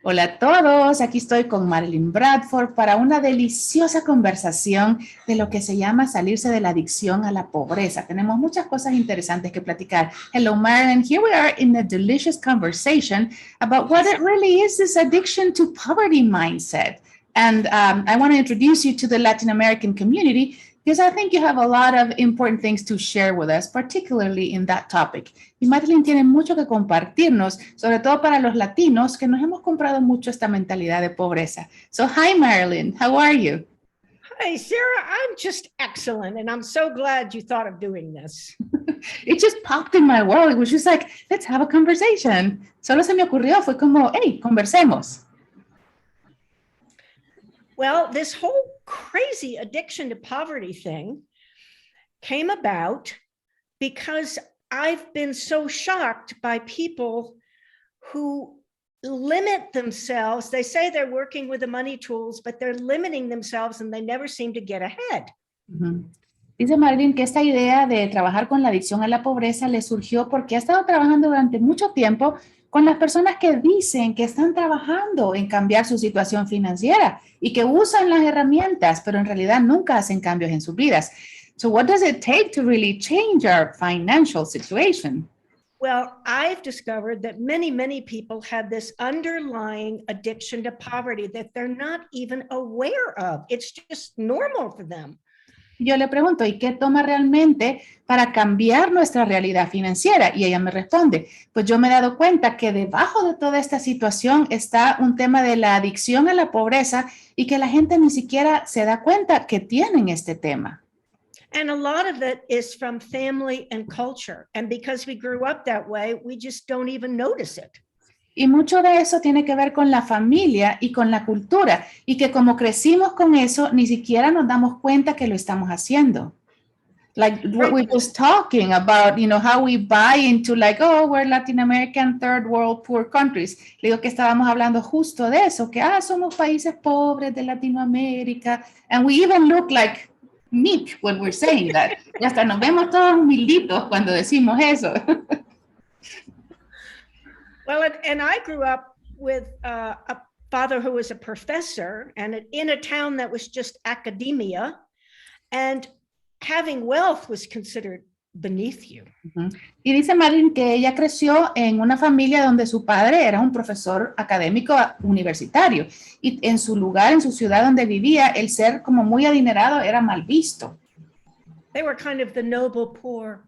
Hola a todos, aquí estoy con Marilyn Bradford para una deliciosa conversación de lo que se llama salirse de la adicción a la pobreza. Tenemos muchas cosas interesantes que platicar. Hello Marilyn, here we are in a delicious conversation about what it really is, this addiction to poverty mindset. And I want to introduce you to the Latin American community because I think you have a lot of important things to share with us, particularly in that topic. Y Madeline tiene mucho que compartirnos, sobre todo para los latinos que nos hemos comprado mucho esta mentalidad de pobreza. So, hi Marilyn, how are you? Hi, Sarah, I'm just excellent, and I'm so glad you thought of doing this. It just popped in my world. It was just like, let's have a conversation. Solo se me ocurrió, fue como, hey, conversemos. Well, this whole crazy addiction to poverty thing came about because I've been so shocked by people who limit themselves. They say they're working with the money tools, but they're limiting themselves and they never seem to get ahead. Dice Marilyn que esta idea de trabajar con la adicción a la pobreza le surgió porque ha estado trabajando durante mucho tiempo con las personas que dicen que están trabajando en cambiar su situación financiera y que usan las herramientas, pero en realidad nunca hacen cambios en sus vidas. So what does it take to really change our financial situation? Well, I've discovered that many people have this underlying addiction to poverty that they're not even aware of. It's just normal for them. Yo le pregunto, ¿y qué toma realmente para cambiar nuestra realidad financiera? Y ella me responde, pues yo me he dado cuenta que debajo de toda esta situación está un tema de la adicción a la pobreza y que la gente ni siquiera se da cuenta que tienen este tema. And a lot of it is from family and culture. And because we grew up that way, we just don't even notice it. Y mucho de eso tiene que ver con la familia y con la cultura, y que como crecimos con eso, ni siquiera nos damos cuenta que lo estamos haciendo. Like what we was talking about, how we buy into like, oh, we're Latin American, third world poor countries. Le digo que estábamos hablando justo de eso, que somos países pobres de Latinoamérica, and we even look like meek when we're saying that. Y hasta nos vemos todos humilditos cuando decimos eso. Well, and I grew up with a father who was a professor and in a town that was just academia, and having wealth was considered beneath you. Y dice Marilyn que ella creció en una familia donde su padre era un profesor académico universitario y en su lugar, en su ciudad donde vivía, el ser como muy adinerado era mal visto. They were kind of the noble poor.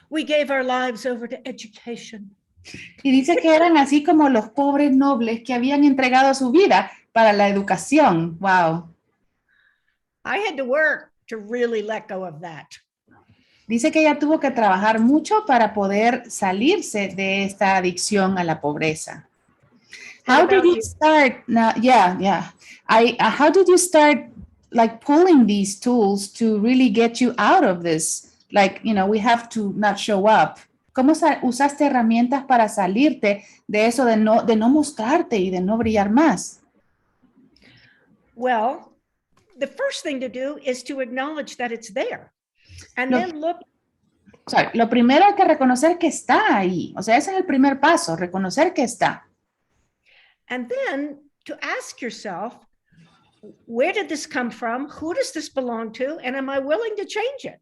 We gave our lives over to education. Y dice que eran así como los pobres nobles que habían entregado su vida para la educación. Wow. I had to work to really let go of that. Dice que ella tuvo que trabajar mucho para poder salirse de esta adicción a la pobreza. How did you start? How did you start like pulling these tools to really get you out of this? Like, we have to not show up. ¿Cómo usaste herramientas para salirte de eso de no mostrarte y de no brillar más? Well, the first thing to do is to acknowledge that it's there. And then look. Lo primero hay que reconocer que está ahí. O sea, ese es el primer paso, reconocer que está. And then to ask yourself, where did this come from? Who does this belong to? And am I willing to change it?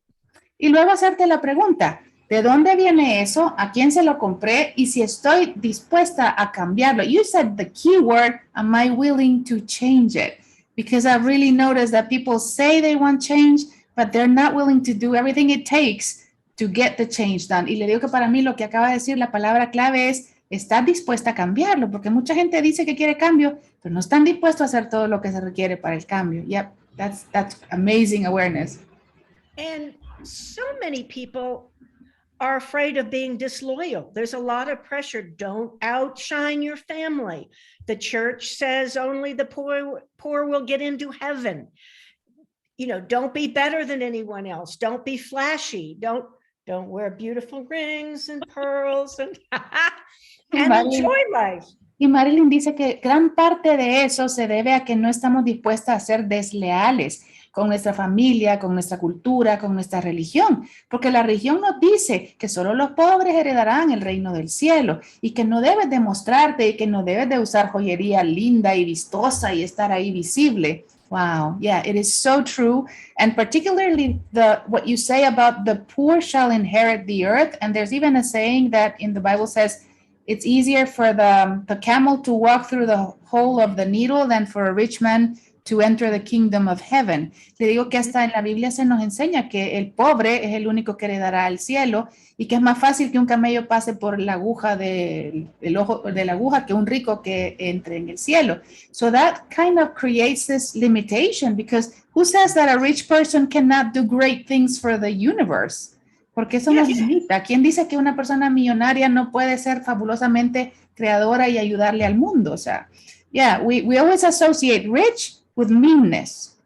Y luego hacerte la pregunta, ¿de dónde viene eso? ¿A quién se lo compré? Y si estoy dispuesta a cambiarlo. You said the key word, am I willing to change it? Because I've really noticed that people say they want change, but they're not willing to do everything it takes to get the change done. Y le digo que para mí lo que acaba de decir, la palabra clave es, ¿estás dispuesta a cambiarlo? Porque mucha gente dice que quiere cambio, pero no están dispuestos a hacer todo lo que se requiere para el cambio. Yep, that's amazing awareness. And so many people are afraid of being disloyal. There's a lot of pressure. Don't outshine your family. The church says only the poor will get into heaven. Don't be better than anyone else. Don't be flashy. Don't wear beautiful rings and pearls and enjoy life. Y Marilyn dice que gran parte de eso se debe a que no estamos dispuestas a ser desleales. con nuestra familia, con nuestra cultura, con nuestra religión, porque la religión nos dice que solo los pobres heredarán el reino del cielo y que no debes demostrarte y que no debes de usar joyería linda y vistosa y estar ahí visible. Wow, yeah, it is so true. And particularly what you say about the poor shall inherit the earth. And there's even a saying that in the Bible says, it's easier for the camel to walk through the hole of the needle than for a rich man to enter the kingdom of heaven. Le digo que hasta en la Biblia se nos enseña que el pobre es el único que heredará el cielo y que es más fácil que un camello pase por la aguja del ojo de la aguja que un rico que entre en el cielo. So that kind of creates this limitation because who says that a rich person cannot do great things for the universe? Porque eso nos limita. ¿Quién dice que una persona millonaria no puede ser fabulosamente creadora y ayudarle al mundo? O sea, yeah, we always associate rich with meanness.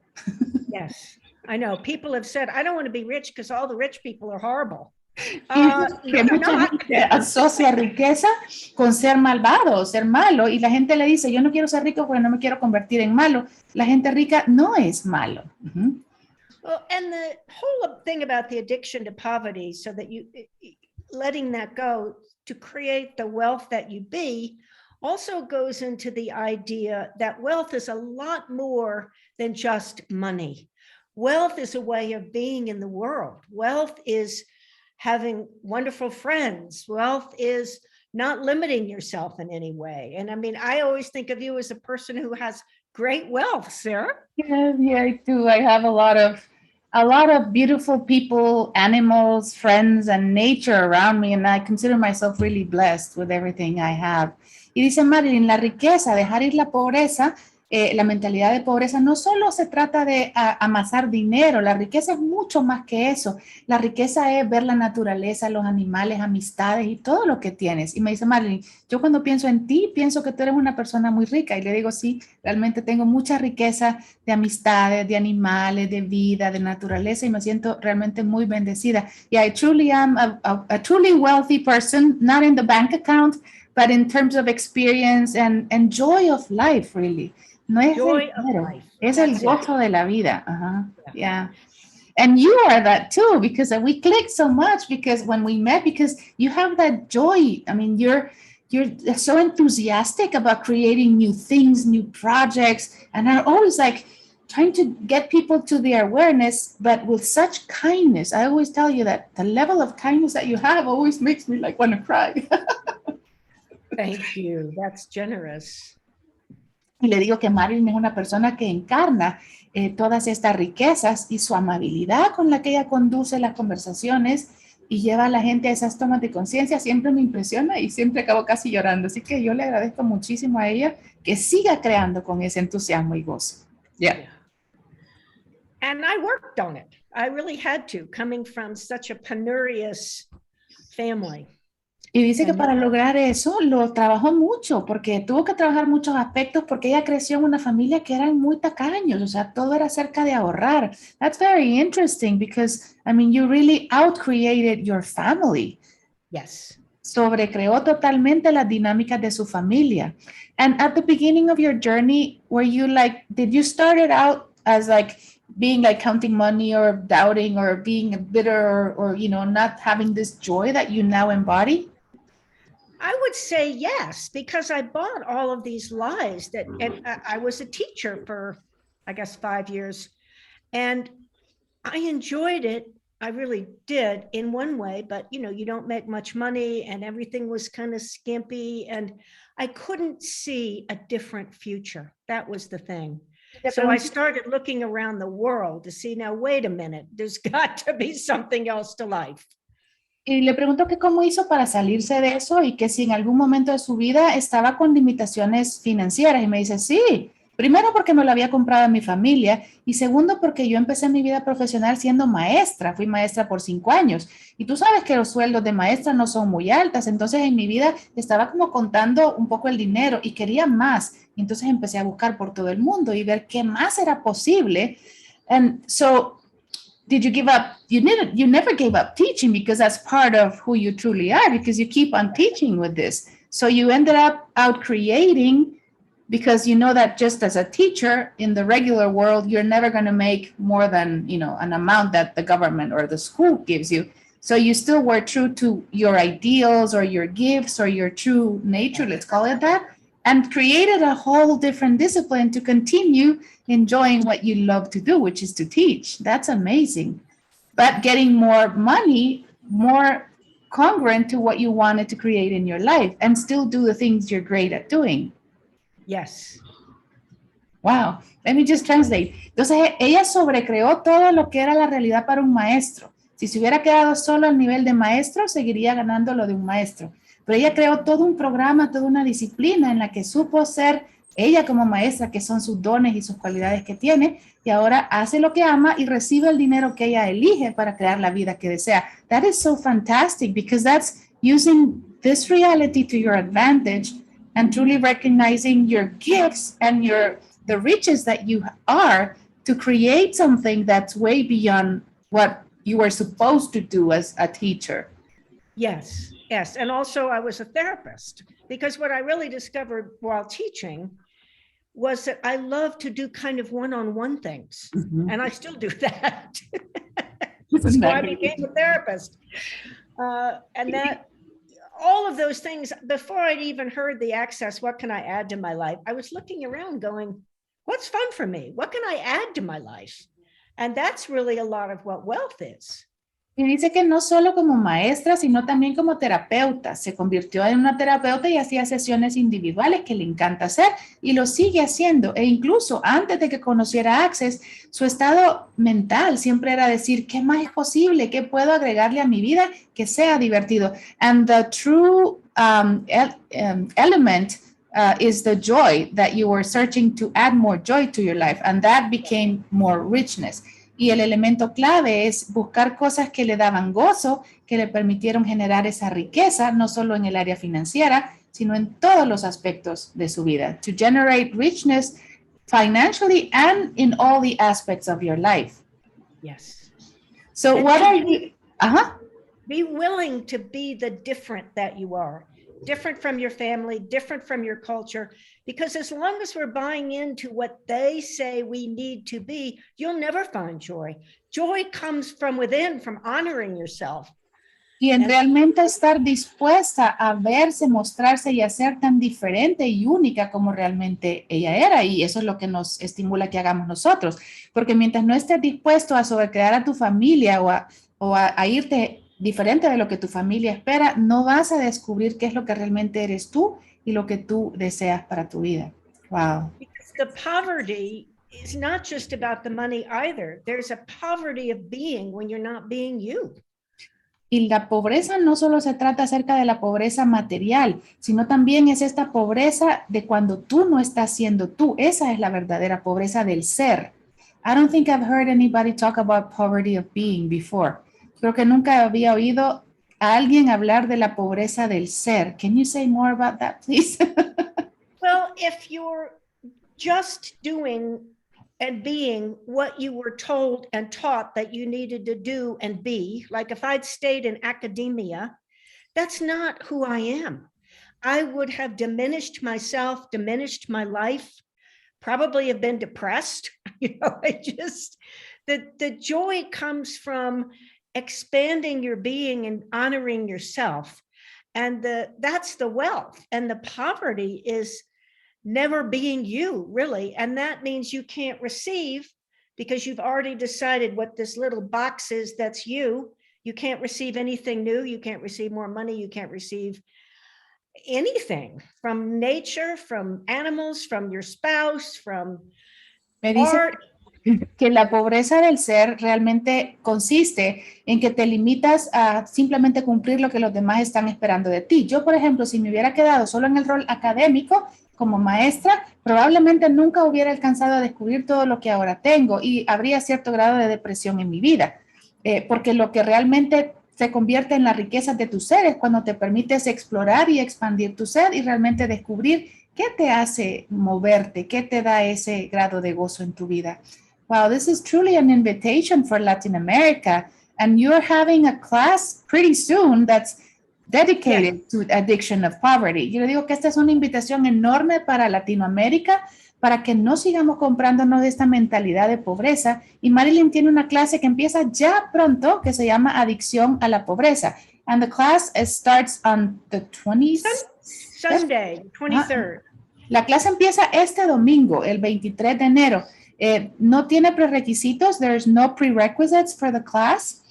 Yes, I know. People have said, I don't want to be rich because all the rich people are horrible. Que mucha gente asocia riqueza con ser malvado, ser malo, y la gente le dice, yo no quiero ser rico porque no me quiero convertir en malo. La gente rica no es malo. Well, and the whole thing about the addiction to poverty, so that you letting that go to create the wealth that you be, also goes into the idea that wealth is a lot more than just money. Wealth is a way of being in the world. Wealth is having wonderful friends. Wealth is not limiting yourself in any way. And I mean, I always think of you as a person who has great wealth, Sarah. Yeah, I do. I have a lot of beautiful people, animals, friends, and nature around me, and I consider myself really blessed with everything I have. Y dice Marilyn, la riqueza, dejar ir la pobreza, la mentalidad de pobreza, no solo se trata de amasar dinero, la riqueza es mucho más que eso. La riqueza es ver la naturaleza, los animales, amistades y todo lo que tienes. Y me dice Marilyn, yo cuando pienso en ti, pienso que tú eres una persona muy rica. Y le digo, sí, realmente tengo mucha riqueza de amistades, de animales, de vida, de naturaleza, y me siento realmente muy bendecida. Y I truly am a truly wealthy person, not in the bank account, but in terms of experience and joy of life, really. No es Joy el dinero, of life. es el gozo de la vida. Yeah. And you are that too, because we clicked so much because when we met, because you have that joy. I mean, you're so enthusiastic about creating new things, new projects, and are always like trying to get people to the awareness, but with such kindness. I always tell you that the level of kindness that you have always makes me like want to cry. Thank you. That's generous. Y le digo que Marilyn es una persona que encarna todas estas riquezas y su amabilidad con la que ella conduce las conversaciones y lleva a la gente a esas tomas de conciencia siempre me impresiona y siempre acabo casi llorando. Así que yo le agradezco muchísimo a ella que siga creando con ese entusiasmo y gozo. Yeah. And I worked on it. I really had to, coming from such a penurious family. Y dice que para lograr eso lo trabajó mucho, porque tuvo que trabajar muchos aspectos, porque ella creció en una familia que eran muy tacaños, o sea, todo era acerca de ahorrar. That's very interesting, because, I mean, you really outcreated your family. Yes. Sobrecreó totalmente las dinámicas de su familia. And at the beginning of your journey, were you like, did you start it out as like, being like counting money or doubting or being bitter or you know, not having this joy that you now embody? I would say yes, because I bought all of these lies that, and I was a teacher for, I guess, 5 years, and I enjoyed it. I really did in one way, but you know, you don't make much money and everything was kind of skimpy and I couldn't see a different future. That was the thing. So I started looking around the world to see, now, wait a minute, there's got to be something else to life. Y le pregunto que cómo hizo para salirse de eso y que si en algún momento de su vida estaba con limitaciones financieras. Y me dice, sí, primero porque me lo había comprado en mi familia y segundo porque yo empecé mi vida profesional siendo maestra. Fui maestra por 5 años y tú sabes que los sueldos de maestra no son muy altas. Entonces en mi vida estaba como contando un poco el dinero y quería más. Y entonces empecé a buscar por todo el mundo y ver qué más era posible. And so, did you give up? You never gave up teaching because that's part of who you truly are because you keep on teaching with this. So you ended up out creating because you know that just as a teacher in the regular world, you're never going to make more than, an amount that the government or the school gives you. So you still were true to your ideals or your gifts or your true nature, let's call it that, and created a whole different discipline to continue enjoying what you love to do, which is to teach. That's amazing. But getting more money, more congruent to what you wanted to create in your life and still do the things you're great at doing. Yes. Wow. Let me just translate. Entonces, ella sobrecreó todo lo que era la realidad para un maestro. Si se hubiera quedado solo al nivel de maestro, seguiría ganando lo de un maestro. Pero ella creó todo un programa, toda una disciplina en la que supo ser ella como maestra, que son sus dones y sus cualidades que tiene, y ahora hace lo que ama y recibe el dinero que ella elige para crear la vida que desea. That is so fantastic because that's using this reality to your advantage and truly recognizing your gifts and the riches that you are to create something that's way beyond what you were supposed to do as a teacher. Yes, yes. And also I was a therapist because what I really discovered while teaching was that I love to do kind of one-on-one things. Mm-hmm. And I still do that. So I became a therapist. And that all of those things, before I'd even heard the access, what can I add to my life? I was looking around going, what's fun for me? What can I add to my life? And that's really a lot of what wealth is. Y dice que no solo como maestra, sino también como terapeuta. Se convirtió en una terapeuta y hacía sesiones individuales que le encanta hacer y lo sigue haciendo. E incluso antes de que conociera Access, su estado mental siempre era decir, ¿qué más es posible? ¿Qué puedo agregarle a mi vida que sea divertido? And the true element is the joy that you were searching to add more joy to your life. And that became more richness. Y el elemento clave es buscar cosas que le daban gozo, que le permitieron generar esa riqueza, no solo en el área financiera, sino en todos los aspectos de su vida. To generate richness financially and in all the aspects of your life. Yes. So what are you... Be willing to be the different that you are. Different from your family, different from your culture, because as long as we're buying into what they say we need to be, you'll never find joy. Joy comes from within, from honoring yourself. Y en realmente estar dispuesta a verse, mostrarse y hacer tan diferente y única como realmente ella era. Y eso es lo que nos estimula que hagamos nosotros. Porque mientras no estés dispuesto a sobrecrear a tu familia o a irte diferente de lo que tu familia espera, no vas a descubrir qué es lo que realmente eres tú y lo que tú deseas para tu vida. Wow. Because the poverty is not just about the money either. There's a poverty of being when you're not being you. Y la pobreza no solo se trata acerca de la pobreza material, sino también es esta pobreza de cuando tú no estás siendo tú. Esa es la verdadera pobreza del ser. I don't think I've heard anybody talk about poverty of being before. Creo que nunca había oído a alguien hablar de la pobreza del ser. Can you say more about that, please? Well, if you're just doing and being what you were told and taught that you needed to do and be, like if I'd stayed in academia, that's not who I am. I would have diminished myself, diminished my life, probably have been depressed. The joy comes from expanding your being and honoring yourself. And that's the wealth. And the poverty is never being you, really. And that means you can't receive because you've already decided what this little box is that's you. You can't receive anything new. You can't receive more money. You can't receive anything from nature, from animals, from your spouse, from art. Que la pobreza del ser realmente consiste en que te limitas a simplemente cumplir lo que los demás están esperando de ti. Yo, por ejemplo, si me hubiera quedado solo en el rol académico como maestra, probablemente nunca hubiera alcanzado a descubrir todo lo que ahora tengo y habría cierto grado de depresión en mi vida, porque lo que realmente se convierte en la riqueza de tu ser es cuando te permites explorar y expandir tu ser y realmente descubrir qué te hace moverte, qué te da ese grado de gozo en tu vida. Wow, this is truly an invitation for Latin America. And you're having a class pretty soon that's dedicated to addiction of poverty. Yo le digo que esta es una invitación enorme para Latinoamérica, para que no sigamos comprándonos esta mentalidad de pobreza. Y Marilyn tiene una clase que empieza ya pronto que se llama Adicción a la Pobreza. And the class starts on the 20th. Sunday, 23rd. La clase empieza este domingo, el 23 de enero. No tiene prerequisitos. There's no prerequisites for the class.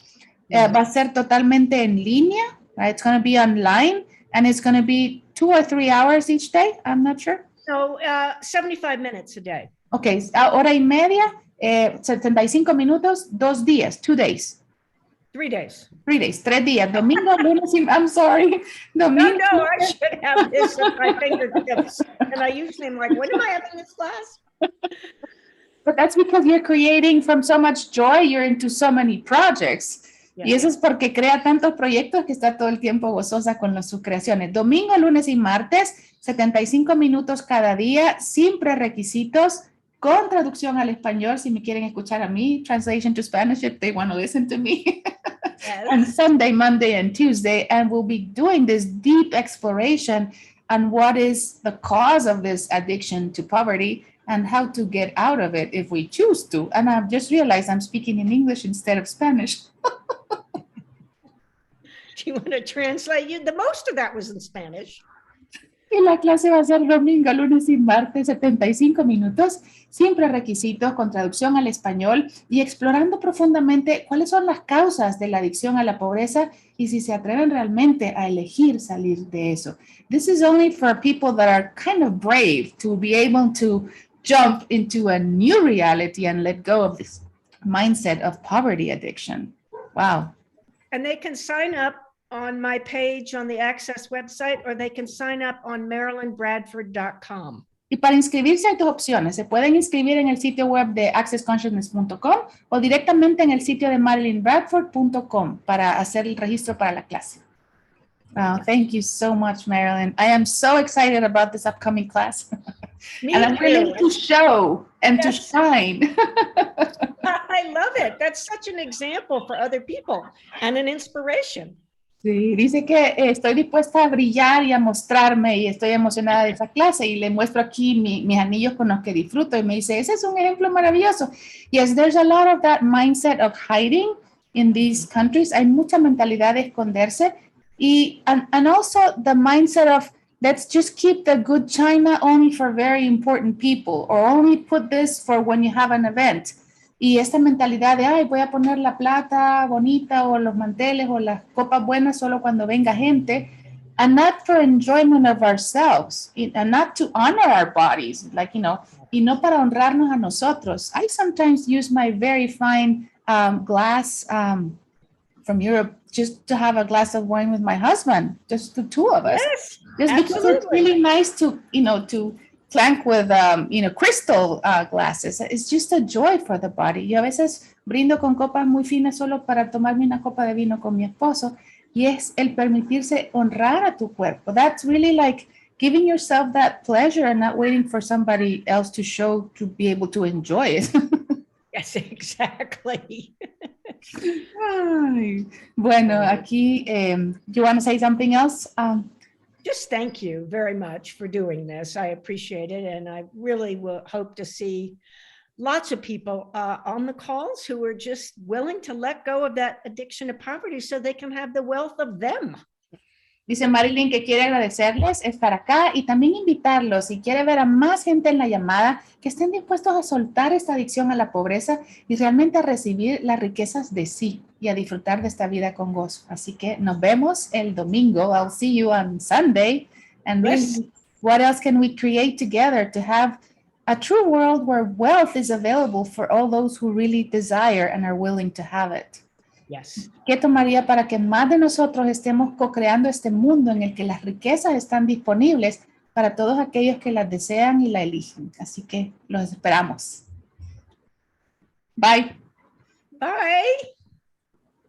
Va a ser totalmente en línea. Right? It's going to be online. And it's going to be 2 or 3 hours each day. I'm not sure. So 75 minutes a day. Okay, hora y media, 75 minutos, 2 días, 2 days. 3 days. 3 days, 3 días. Domingo, lunes, I'm sorry. Domingo. No, I should have this at my fingertips. And I usually am like, when am I having this class? But that's because you're creating from so much joy, you're into so many projects. Yeah. Y eso es porque crea tantos proyectos que está todo el tiempo gozosa con sus creaciones. Domingo, lunes y martes, 75 minutos cada día, sin prerequisitos, con traducción al español, si me quieren escuchar a mí, translation to Spanish if they want to listen to me. Yes. And Sunday, Monday, and Tuesday, and we'll be doing this deep exploration on what is the cause of this addiction to poverty and how to get out of it if we choose to. And I've just realized I'm speaking in English instead of Spanish. Do you want to translate? The most of that was in Spanish. Y la clase va a ser domingo, lunes y martes, 75 minutos, sin prerequisitos, con traducción al español y explorando profundamente cuáles son las causas de la adicción a la pobreza y si se atreven realmente a elegir salir de eso. This is only for people that are kind of brave to be able to jump into a new reality and let go of this mindset of poverty addiction. Wow. And they can sign up on my page on the Access website, or they can sign up on marilynbradford.com. Y para inscribirse hay dos opciones. Se pueden inscribir en el sitio web de accessconsciousness.com o directamente en el sitio de marilynbradford.com para hacer el registro para la clase. Wow, thank you so much, Marilyn. I am so excited about this upcoming class. And I'm willing to show and to shine. I love it. That's such an example for other people and an inspiration. Sí, dice que estoy dispuesta a brillar y a mostrarme y estoy emocionada de esa clase y le muestro aquí mis anillos con los que disfruto y me dice, ese es un ejemplo maravilloso. Yes, there's a lot of that mindset of hiding in these countries. Hay mucha mentalidad de esconderse y and also the mindset of let's just keep the good china only for very important people or only put this for when you have an event. Y esta mentalidad de, ay, voy a poner la plata bonita o los manteles o las copas buenas solo cuando venga gente, and not for enjoyment of ourselves, and not to honor our bodies, like, you know, y no para honrarnos a nosotros. I sometimes use my very fine glass from Europe just to have a glass of wine with my husband, just the two of us. Yes, just absolutely. Because it's really nice to, you know, to clank with, you know, crystal glasses. It's just a joy for the body. Yo a veces brindo con copas muy finas solo para tomarme una copa de vino con mi esposo y es el permitirse honrar a tu cuerpo. That's really like giving yourself that pleasure and not waiting for somebody else to show to be able to enjoy it. Yes, exactly. Ay, bueno, aquí, you want to say something else? Just thank you very much for doing this. I appreciate it. And I really will hope to see lots of people on the calls who are just willing to let go of that addiction to poverty so they can have the wealth of them. Dice Marilyn que quiere agradecerles estar acá y también invitarlos, si quiere ver a más gente en la llamada, que estén dispuestos a soltar esta adicción a la pobreza y realmente a recibir las riquezas de sí y a disfrutar de esta vida con gozo. Así que nos vemos el domingo. I'll see you on Sunday. And really, what else can we create together to have a true world where wealth is available for all those who really desire and are willing to have it? Yes. ¿Qué tomaría para que más de nosotros estemos co-creando este mundo en el que las riquezas están disponibles para todos aquellos que las desean y la eligen? Así que los esperamos. Bye. Bye.